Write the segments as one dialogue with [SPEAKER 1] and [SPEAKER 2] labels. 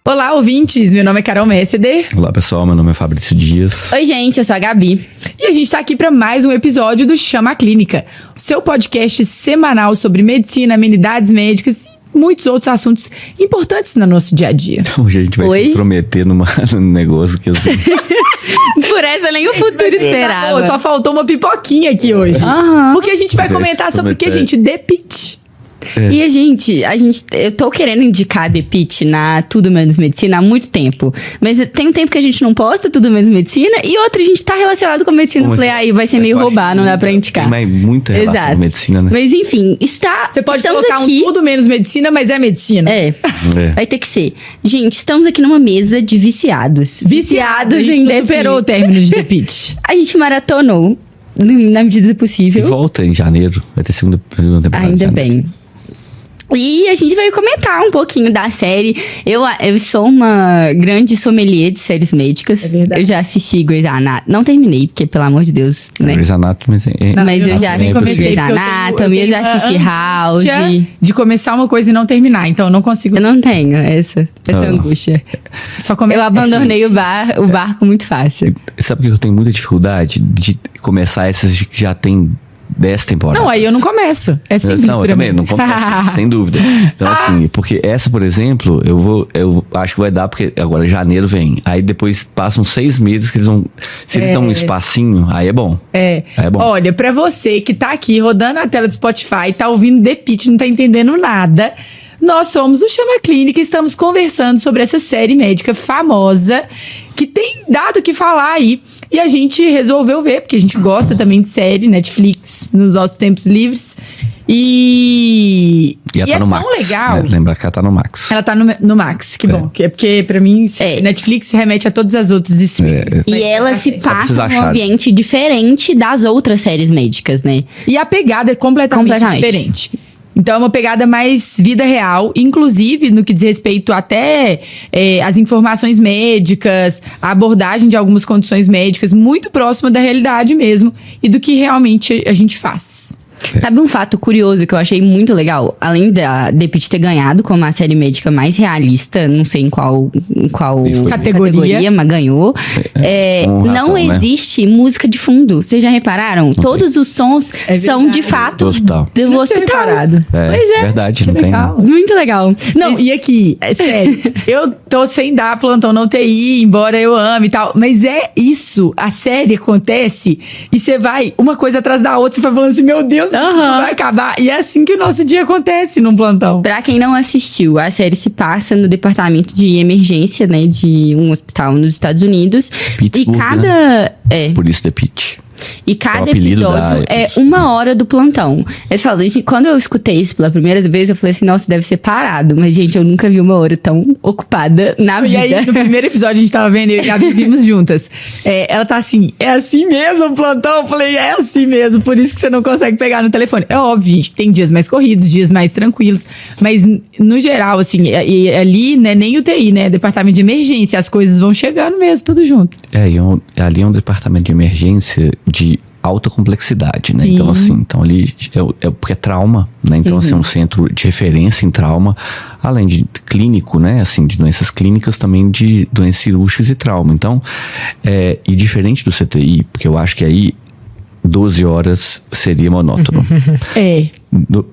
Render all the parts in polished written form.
[SPEAKER 1] Olá, ouvintes! Meu nome é Carol Messeder.
[SPEAKER 2] Olá, pessoal. Meu nome é Fabrício Dias.
[SPEAKER 3] Oi, gente. Eu sou a Gabi.
[SPEAKER 1] E a gente tá aqui para mais um episódio do Chama a Clínica, o seu podcast semanal sobre medicina, amenidades médicas e muitos outros assuntos importantes no nosso dia a dia.
[SPEAKER 2] Hoje a gente vai se prometer num negócio que assim...
[SPEAKER 3] Por essa nem o futuro esperava.
[SPEAKER 1] Só faltou uma pipoquinha aqui hoje. Porque a gente vai comentar sobre o que, gente? The Pitt.
[SPEAKER 3] E eu tô querendo indicar The Pitt na Tudo Menos Medicina há muito tempo. Mas tem um tempo que a gente não posta Tudo Menos Medicina e outro a gente tá relacionado com a medicina. Eu falei, aí vai ser meio roubar, não dá pra indicar.
[SPEAKER 2] Tem muita relação com medicina, né?
[SPEAKER 3] Mas enfim,
[SPEAKER 1] você pode colocar
[SPEAKER 3] aqui...
[SPEAKER 1] um Tudo Menos Medicina, mas é medicina.
[SPEAKER 3] Vai ter que ser. Gente, estamos aqui numa mesa de viciados.
[SPEAKER 1] Viciados em The Pitt. Superou o término de The Pitt.
[SPEAKER 3] A gente maratonou na medida do possível.
[SPEAKER 2] E volta em janeiro. Vai ter segunda temporada.
[SPEAKER 3] Ainda bem. E a gente vai comentar um pouquinho da série. Eu sou uma grande sommelier de séries médicas.
[SPEAKER 1] É verdade.
[SPEAKER 3] Eu já assisti Grey's Anatomy. Não terminei, porque, pelo amor de Deus, né?
[SPEAKER 2] Grey's Anatomy...
[SPEAKER 3] Mas eu já assisti Grey's Anatomy, eu já assisti House.
[SPEAKER 1] De começar uma coisa e não terminar, então eu não consigo...
[SPEAKER 3] Eu não tenho essa angústia. Eu abandonei o barco muito fácil.
[SPEAKER 2] Sabe por que eu tenho muita dificuldade de começar essas que já tem 10 temporadas?
[SPEAKER 1] Não, aí eu não começo. É simples
[SPEAKER 2] eu também não começo, sem dúvida. Então, assim, porque essa, por exemplo, eu acho que vai dar, porque agora janeiro vem. Aí depois passam 6 meses que eles vão... Se eles dão um espacinho, aí é bom. Aí é bom.
[SPEAKER 1] Olha, pra você que tá aqui rodando a tela do Spotify, tá ouvindo The Pitt, não tá entendendo nada... Nós somos o Chama Clínica e estamos conversando sobre essa série médica famosa que tem dado o que falar aí. E a gente resolveu ver, porque a gente gosta também de série, Netflix, nos nossos tempos livres. E
[SPEAKER 2] tá no
[SPEAKER 1] é
[SPEAKER 2] Max,
[SPEAKER 1] tão legal.
[SPEAKER 2] Né? Lembra que ela tá no Max.
[SPEAKER 1] Ela tá no Max, que bom. Que é porque, pra mim, Netflix remete a todas as outras streams.
[SPEAKER 3] E ela se passa num ambiente diferente das outras séries médicas, né?
[SPEAKER 1] E a pegada é completamente diferente. Então é uma pegada mais vida real, inclusive no que diz respeito até as informações médicas, a abordagem de algumas condições médicas, muito próxima da realidade mesmo e do que realmente a gente faz.
[SPEAKER 3] Sabe um fato curioso que eu achei muito legal? Além da The Pitt ter ganhado como a série médica mais realista, não sei em qual categoria, mas ganhou. Não existe música de fundo. Vocês já repararam? Todos os sons são de fato do hospital.
[SPEAKER 2] Pois é. Verdade, não tem.
[SPEAKER 3] Muito legal.
[SPEAKER 1] Não, e aqui, sério, eu tô sem dar plantão na UTI, embora eu ame e tal, mas é isso, a série acontece e você vai, uma coisa atrás da outra, você vai falando assim, meu Deus, isso vai acabar. E é assim que o nosso dia acontece num plantão.
[SPEAKER 3] Pra quem não assistiu, a série se passa no departamento de emergência, né, de um hospital nos Estados Unidos.
[SPEAKER 2] Pittsburgh,
[SPEAKER 3] e cada...
[SPEAKER 2] né? Por isso The Pitt.
[SPEAKER 3] E cada episódio é 1 hora do plantão. Quando eu escutei isso pela primeira vez, eu falei assim, nossa, deve ser parado. Mas, gente, eu nunca vi 1 hora tão ocupada na vida.
[SPEAKER 1] E aí, no primeiro episódio, a gente tava vendo, eu e a Gabi vimos juntas. Ela tá assim, é assim mesmo o plantão? Eu falei, é assim mesmo, por isso que você não consegue pegar no telefone. É óbvio, gente, tem dias mais corridos, dias mais tranquilos. Mas, no geral, assim, ali, né, nem UTI, né, departamento de emergência, as coisas vão chegando mesmo, tudo junto.
[SPEAKER 2] Ali é um departamento de emergência de alta complexidade, né?
[SPEAKER 1] Sim.
[SPEAKER 2] Então ali porque é trauma, né? Então assim, é um centro de referência em trauma, além de clínico, né? Assim, de doenças clínicas, também de doenças cirúrgicas e trauma. Então, e diferente do CTI, porque eu acho que aí 12 horas seria monótono.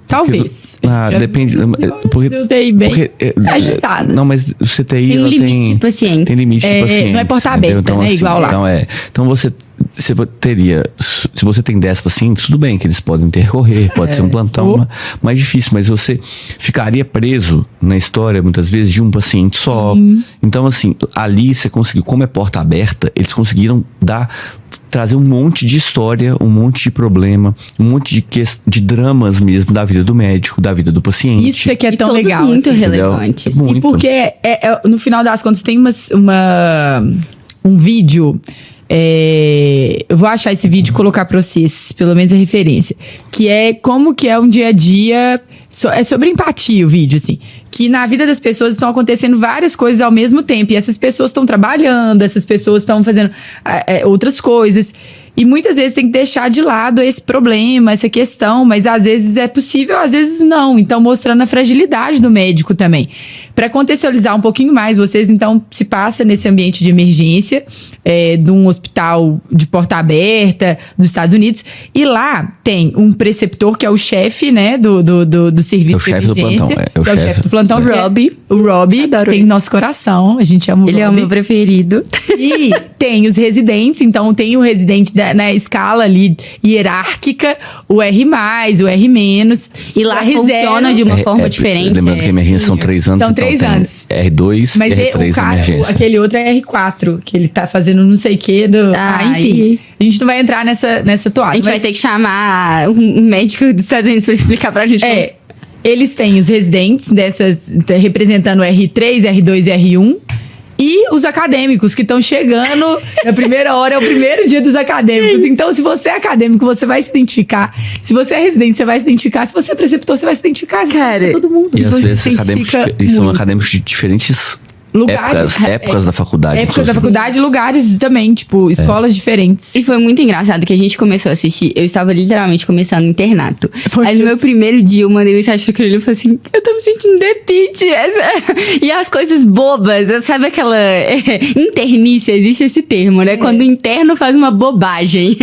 [SPEAKER 1] Talvez.
[SPEAKER 2] Depende.
[SPEAKER 1] UTI bem agitada.
[SPEAKER 2] Não, mas o CTI
[SPEAKER 3] tem limite de paciente.
[SPEAKER 2] Tem limite de paciente.
[SPEAKER 1] Não é porta aberta, então, né? Assim, igual lá.
[SPEAKER 2] Então você teria, se você tem 10 pacientes, tudo bem que eles podem intercorrer, pode ser um plantão mais difícil, mas você ficaria preso na história, muitas vezes, de um paciente só. Então, assim, ali você conseguiu, como é porta aberta, eles conseguiram trazer um monte de história, um monte de problema, um monte de dramas mesmo da vida do médico, da vida do paciente.
[SPEAKER 1] Isso é que é tão
[SPEAKER 3] todos
[SPEAKER 1] legal.
[SPEAKER 3] Muito relevantes.
[SPEAKER 1] E porque, no final das contas, tem um vídeo... eu vou achar esse vídeo e colocar pra vocês, pelo menos a referência, que é como que é um dia a dia É sobre empatia o vídeo, assim. Que na vida das pessoas estão acontecendo várias coisas ao mesmo tempo. E essas pessoas estão trabalhando, essas pessoas estão fazendo outras coisas. E muitas vezes tem que deixar de lado esse problema, essa questão, mas às vezes é possível, às vezes não. Então, mostrando a fragilidade do médico também. Para contextualizar um pouquinho mais, vocês então se passa nesse ambiente de emergência de um hospital de porta aberta dos Estados Unidos. E lá tem um preceptor, que é o chefe, né, do serviço de emergência.
[SPEAKER 2] É o chefe do plantão.
[SPEAKER 1] O Robbie, tem nosso coração. A gente ama o Robbie.
[SPEAKER 3] Ele é o meu preferido.
[SPEAKER 1] E tem os residentes, então tem o residente na escala ali hierárquica, o R+, o R-.
[SPEAKER 3] E lá funciona de uma forma diferente.
[SPEAKER 2] Lembrando que a emergência são 3 anos.
[SPEAKER 1] São 3 anos.
[SPEAKER 2] R2,
[SPEAKER 1] mas
[SPEAKER 2] R3 emergência.
[SPEAKER 1] Aquele outro é R4, que ele tá fazendo não sei o que. Enfim. A gente não vai entrar nessa toada.
[SPEAKER 3] A gente vai ter que chamar um médico dos Estados Unidos pra explicar pra gente.
[SPEAKER 1] Eles têm os residentes representando o R3, R2 e R1. E os acadêmicos que estão chegando na primeira hora, é o primeiro dia dos acadêmicos. Então, se você é acadêmico, você vai se identificar. Se você é residente, você vai se identificar. Se você é preceptor, você vai se identificar.
[SPEAKER 3] Cara,
[SPEAKER 1] todo mundo.
[SPEAKER 2] E às vezes são acadêmicos de diferentes épocas da faculdade.
[SPEAKER 1] Épocas da faculdade e lugares também, tipo, escolas diferentes.
[SPEAKER 3] E foi muito engraçado que a gente começou a assistir. Eu estava literalmente começando o internato. Aí no meu primeiro dia eu mandei mensagem pra aquele e falei assim: eu tô me sentindo depite. E as coisas bobas, sabe aquela internícia, existe esse termo, né? Quando o interno faz uma bobagem.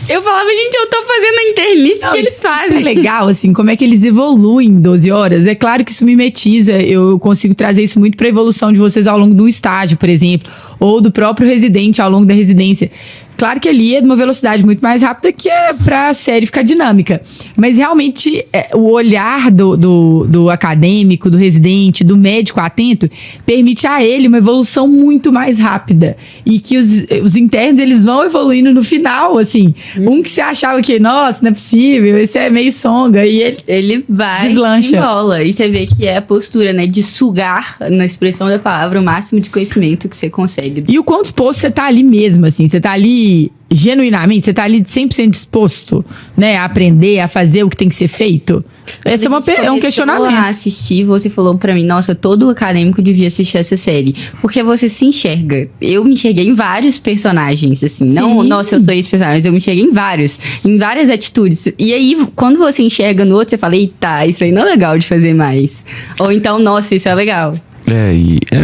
[SPEAKER 3] Eu falava, gente, eu tô fazendo a internícia que eles fazem.
[SPEAKER 1] É legal, assim, como é que eles evoluem em 12 horas. É claro que isso mimetiza, eu consigo trazer isso muito pra evolução de vocês ao longo do estágio, por exemplo, ou do próprio residente ao longo da residência. Claro que ali é de uma velocidade muito mais rápida, que é pra a série ficar dinâmica. Mas realmente o olhar do acadêmico, do residente, do médico atento, permite a ele uma evolução muito mais rápida. E que os internos, eles vão evoluindo no final, assim. Um que você achava que, nossa, não é possível, esse é meio songa, e ele vai deslancha.
[SPEAKER 3] Bola. E você vê que é a postura, né, de sugar, na expressão da palavra, o máximo de conhecimento que você consegue.
[SPEAKER 1] E o quanto disposto você tá ali mesmo, assim, você tá ali genuinamente, você tá ali 100% disposto, né, a aprender, a fazer o que tem que ser feito? Esse é um questionamento.
[SPEAKER 3] Quando eu assisti, você falou pra mim, nossa, todo acadêmico devia assistir essa série, porque você se enxerga. Eu me enxerguei em vários personagens, assim, não, nossa, eu sou esse personagem, mas eu me enxerguei em várias atitudes. E aí, quando você enxerga no outro, você fala, eita, isso aí não é legal de fazer mais. Ou então, nossa, isso é legal.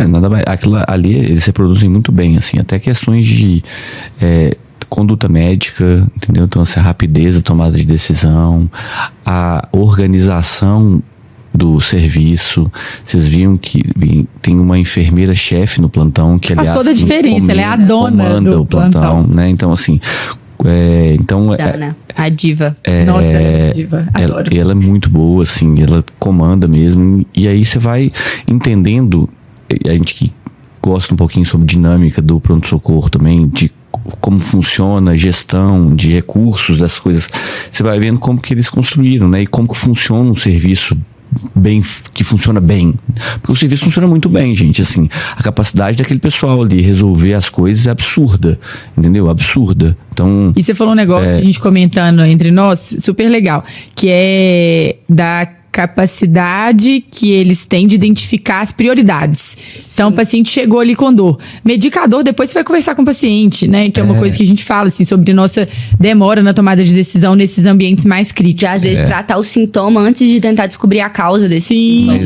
[SPEAKER 2] Nada mais. Aquilo ali, eles se reproduzem muito bem, assim, até questões de conduta médica, entendeu? Então, assim, a rapidez da tomada de decisão, a organização do serviço. Vocês viam que tem uma enfermeira-chefe no plantão que, aliás,
[SPEAKER 1] faz toda a diferença, ela é a dona do plantão,
[SPEAKER 2] né? Então, assim,
[SPEAKER 3] Dana, a diva.
[SPEAKER 1] Nossa, é diva, adoro.
[SPEAKER 2] Ela é muito boa, assim, ela comanda mesmo, e aí você vai entendendo, a gente que gosta um pouquinho sobre dinâmica do pronto-socorro também, de como funciona a gestão de recursos, das coisas, você vai vendo como que eles construíram, né, e como que funciona um serviço que funciona bem, porque o serviço funciona muito bem, gente, assim, a capacidade daquele pessoal ali resolver as coisas é absurda, entendeu? Absurda. Então,
[SPEAKER 1] e você falou um negócio, a gente comentando entre nós, super legal, que é da capacidade que eles têm de identificar as prioridades. Sim. Então, o paciente chegou ali com dor. Medicador, depois você vai conversar com o paciente, né? Que é uma coisa que a gente fala, assim, sobre nossa demora na tomada de decisão nesses ambientes mais críticos.
[SPEAKER 3] De, às vezes, tratar o sintoma antes de tentar descobrir a causa desse sintoma.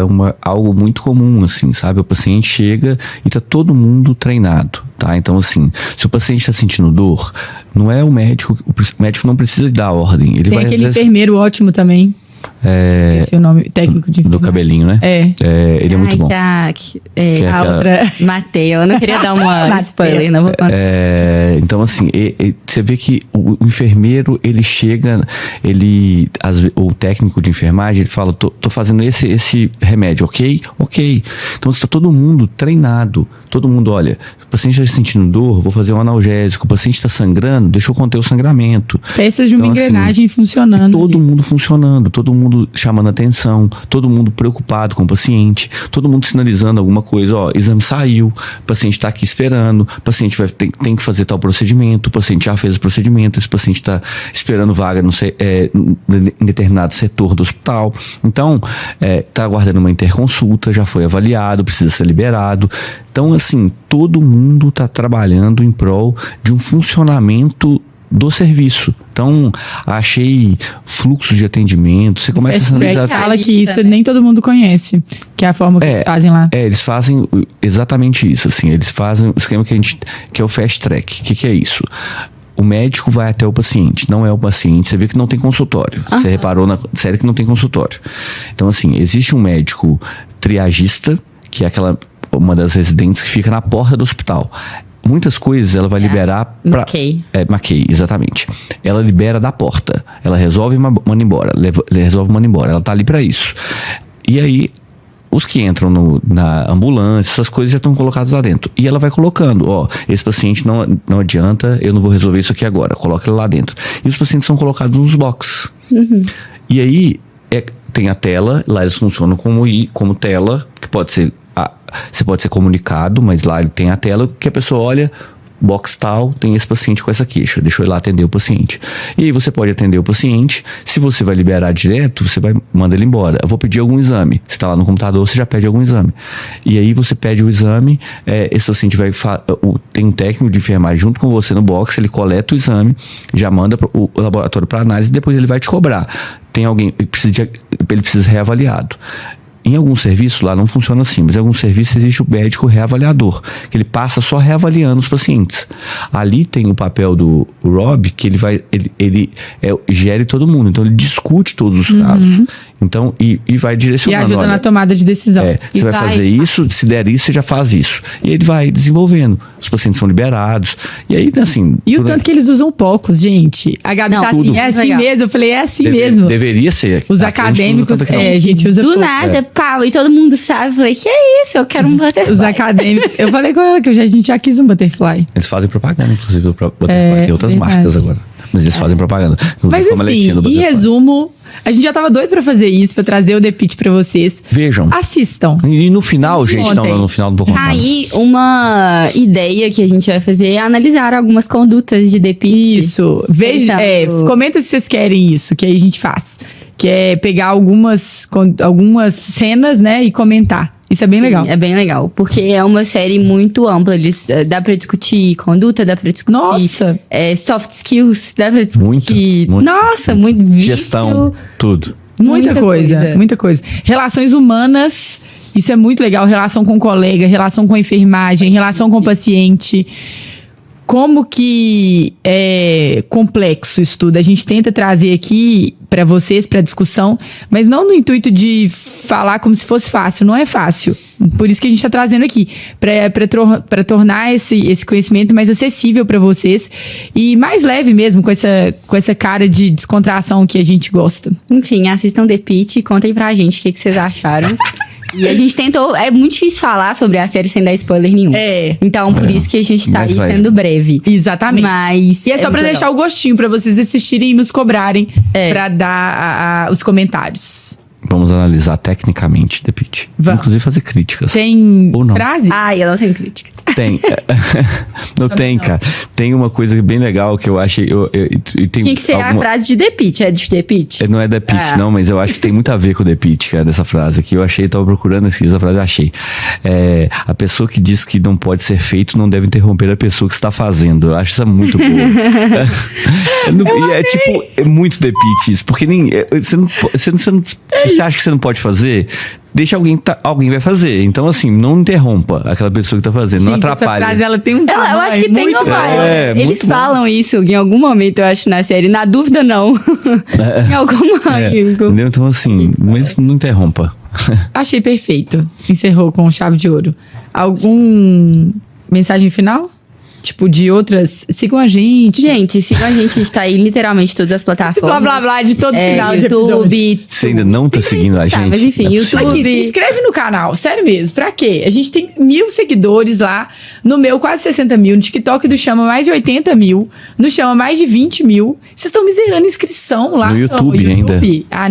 [SPEAKER 2] Mas algo muito comum, assim, sabe? O paciente chega e tá todo mundo treinado, tá? Então, assim, se o paciente está sentindo dor, não é o médico não precisa dar ordem. Ele
[SPEAKER 1] tem
[SPEAKER 2] vai,
[SPEAKER 1] aquele enfermeiro ótimo também. Esqueci o nome técnico de enfermeiro.
[SPEAKER 2] Do cabelinho, né? Ele é muito bom.
[SPEAKER 1] A outra...
[SPEAKER 3] Matei, eu não queria dar uma spoiler, não vou contar.
[SPEAKER 2] Então, assim, você vê que o enfermeiro, ele chega, o técnico de enfermagem, ele fala, tô fazendo esse remédio, ok? Ok. Então, está todo mundo treinado. Todo mundo, olha, o paciente está sentindo dor, vou fazer um analgésico. O paciente está sangrando, deixa eu conter o sangramento.
[SPEAKER 1] Peças de uma engrenagem, assim, funcionando.
[SPEAKER 2] Todo mundo funcionando, todo mundo chamando atenção, todo mundo preocupado com o paciente, todo mundo sinalizando alguma coisa, ó, exame saiu, o paciente está aqui esperando, o paciente tem que fazer tal procedimento, o paciente já fez o procedimento, esse paciente está esperando vaga em determinado setor do hospital, então está aguardando uma interconsulta, já foi avaliado, precisa ser liberado. Então, assim, todo mundo está trabalhando em prol de um funcionamento do serviço. Então, achei fluxo de atendimento, você começa a analisar...
[SPEAKER 1] Fala que isso nem todo mundo conhece, que é a forma que eles fazem lá.
[SPEAKER 2] Eles fazem exatamente isso, assim, eles fazem o esquema que é o fast track. O que é isso? O médico vai até o paciente, não é o paciente, você vê que não tem consultório. Você reparou na série que não tem consultório. Então, assim, existe um médico triagista, que é uma das residentes que fica na porta do hospital. Muitas coisas ela vai liberar para... Maquei, exatamente. Ela libera da porta. Ela resolve manda embora. Ela tá ali para isso. E aí, os que entram na ambulância, essas coisas já estão colocadas lá dentro. E ela vai colocando, ó, esse paciente não adianta, eu não vou resolver isso aqui agora. Coloca ele lá dentro. E os pacientes são colocados nos boxes. E aí, tem a tela, lá eles funcionam como tela, que pode ser... Você pode ser comunicado, mas lá ele tem a tela que a pessoa olha, box tal, tem esse paciente com essa queixa, deixa eu ir lá atender o paciente. E aí você pode atender o paciente, se você vai liberar direto, você vai mandar ele embora. Eu vou pedir algum exame. Você está lá no computador, você já pede algum exame. E aí você pede o exame, esse paciente tem um técnico de enfermagem junto com você no box, ele coleta o exame, já manda o laboratório para análise e depois ele vai te cobrar. Tem alguém, ele precisa reavaliado. Em alguns serviços lá não funciona assim, mas em alguns serviços existe o médico reavaliador, que ele passa só reavaliando os pacientes. Ali tem o papel do Rob, que ele gere todo mundo, então ele discute todos os casos. Então, e vai direcionando.
[SPEAKER 1] E ajuda na tomada de decisão.
[SPEAKER 2] Você vai fazer isso, se der isso, você já faz isso. E ele vai desenvolvendo. Os pacientes são liberados. E aí, assim...
[SPEAKER 1] E o tanto que eles usam poucos, gente. A Gabi tá assim, é assim legal. Mesmo. Eu falei, é assim mesmo.
[SPEAKER 2] Deveria ser.
[SPEAKER 1] Os acadêmicos, a gente usa
[SPEAKER 3] do nada, pau, e todo mundo sabe. Eu falei, que é isso? Eu quero um butterfly.
[SPEAKER 1] Os acadêmicos... Eu falei com ela que a gente já quis um butterfly.
[SPEAKER 2] Eles fazem propaganda, inclusive, do butterfly. Tem outras marcas agora. Mas eles fazem propaganda.
[SPEAKER 1] Mas assim, em resumo... A gente já tava doido pra fazer isso, pra trazer o The Pitt pra vocês.
[SPEAKER 2] Vejam.
[SPEAKER 1] Assistam.
[SPEAKER 2] E no final, gente, no final não vou contar.
[SPEAKER 3] Aí, uma ideia que a gente vai fazer é analisar algumas condutas de The Pitt.
[SPEAKER 1] Isso. Veja, comenta se vocês querem isso, que aí a gente faz. Que é pegar algumas cenas, né, e comentar. Isso é bem legal.
[SPEAKER 3] É bem legal, porque é uma série muito ampla. Dá pra discutir conduta, dá pra discutir...
[SPEAKER 1] Nossa!
[SPEAKER 3] Soft skills, dá pra discutir...
[SPEAKER 2] Muito.
[SPEAKER 3] Nossa, muito vício.
[SPEAKER 2] Gestão, tudo.
[SPEAKER 1] Muita coisa. Relações humanas, isso é muito legal. Relação com o colega, relação com a enfermagem, relação com o paciente. Como que é complexo isso tudo. A gente tenta trazer aqui para vocês, para discussão, mas não no intuito de falar como se fosse fácil. Não é fácil. Por isso que a gente está trazendo aqui, para tornar esse conhecimento mais acessível para vocês e mais leve mesmo, com essa cara de descontração que a gente gosta.
[SPEAKER 3] Enfim, assistam The Pitt e contem pra gente o que vocês acharam. E a gente tentou... É muito difícil falar sobre a série sem dar spoiler nenhum. Então, por isso que a gente tá aí sendo breve.
[SPEAKER 1] Exatamente.
[SPEAKER 3] Mas...
[SPEAKER 1] E é só pra deixar o gostinho, pra vocês assistirem e nos cobrarem pra dar os comentários.
[SPEAKER 2] Vamos analisar tecnicamente The Pitt. Inclusive fazer críticas.
[SPEAKER 1] Tem frase?
[SPEAKER 3] Eu não tenho crítica.
[SPEAKER 2] Tem. Não tem, cara. Tem uma coisa bem legal que eu achei...
[SPEAKER 3] Tinha que ser a frase de The Pitt. É de The Pitt?
[SPEAKER 2] Não é The Pitt, não, mas eu acho que tem muito a ver com The Pitt, cara, dessa frase aqui. Eu tava procurando essa frase, eu achei. A pessoa que diz que não pode ser feito não deve interromper a pessoa que está fazendo. Eu acho isso muito boa. É muito The Pitt isso, porque você acha que você não pode fazer? Deixa alguém vai fazer. Então, assim, não interrompa aquela pessoa que tá fazendo. Não atrapalhe.
[SPEAKER 1] Essa frase, ela tem um tamanho.
[SPEAKER 3] Eu acho que tem uma vibe. Eles falam isso em algum momento, eu acho, na série. Na dúvida, não. Em algum momento.
[SPEAKER 2] Entendeu? Então, assim, mas não interrompa.
[SPEAKER 1] Achei perfeito. Encerrou com chave de ouro. Algum mensagem final? tipo, de outras, sigam a gente.
[SPEAKER 3] Gente, sigam a gente tá aí literalmente em todas as plataformas.
[SPEAKER 1] Blá, blá, blá, de todo final de episódio.
[SPEAKER 3] YouTube.
[SPEAKER 2] Você ainda não tá seguindo a gente?
[SPEAKER 3] Mas enfim, YouTube.
[SPEAKER 1] Aqui, se inscreve no canal, sério mesmo. Pra quê? A gente tem 1.000 seguidores lá, no meu quase 60 mil, no TikTok do Chama mais de 80 mil, no Chama mais de 20 mil. Vocês estão miserando inscrição lá
[SPEAKER 2] no YouTube ainda.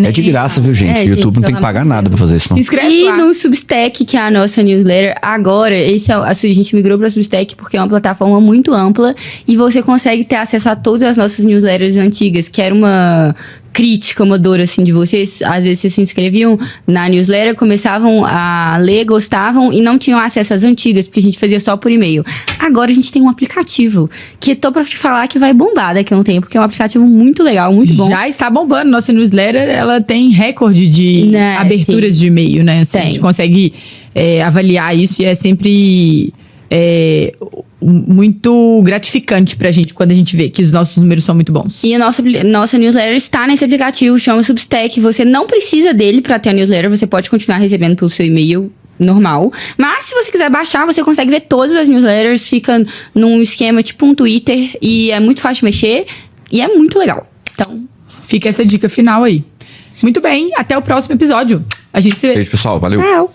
[SPEAKER 2] É de graça, viu, gente? O YouTube não tem que pagar nada pra fazer isso, não.
[SPEAKER 1] Se inscreve
[SPEAKER 3] E
[SPEAKER 1] lá.
[SPEAKER 3] no Substack, que é a nossa newsletter, agora, a gente migrou pra Substack porque é uma plataforma muito ampla e você consegue ter acesso a todas as nossas newsletters antigas, que era uma crítica, uma dor, assim, de vocês. Às vezes vocês se inscreviam na newsletter, começavam a ler, gostavam e não tinham acesso às antigas, porque a gente fazia só por e-mail. Agora a gente tem um aplicativo que tô pra te falar que vai bombar daqui a um tempo, porque é um aplicativo muito legal, muito bom.
[SPEAKER 1] Já está bombando. Nossa newsletter, ela tem recorde de aberturas de e-mail, né? Assim, a gente consegue avaliar isso e é sempre muito gratificante pra gente quando a gente vê que os nossos números são muito bons.
[SPEAKER 3] E a nossa newsletter está nesse aplicativo, chama Substack. Você não precisa dele pra ter a newsletter, você pode continuar recebendo pelo seu e-mail normal. Mas se você quiser baixar, você consegue ver todas as newsletters, fica num esquema tipo um Twitter e é muito fácil de mexer e é muito legal. Então,
[SPEAKER 1] fica essa dica final aí. Muito bem, até o próximo episódio. A gente se vê.
[SPEAKER 2] Beijo, pessoal. Valeu.
[SPEAKER 3] tchau.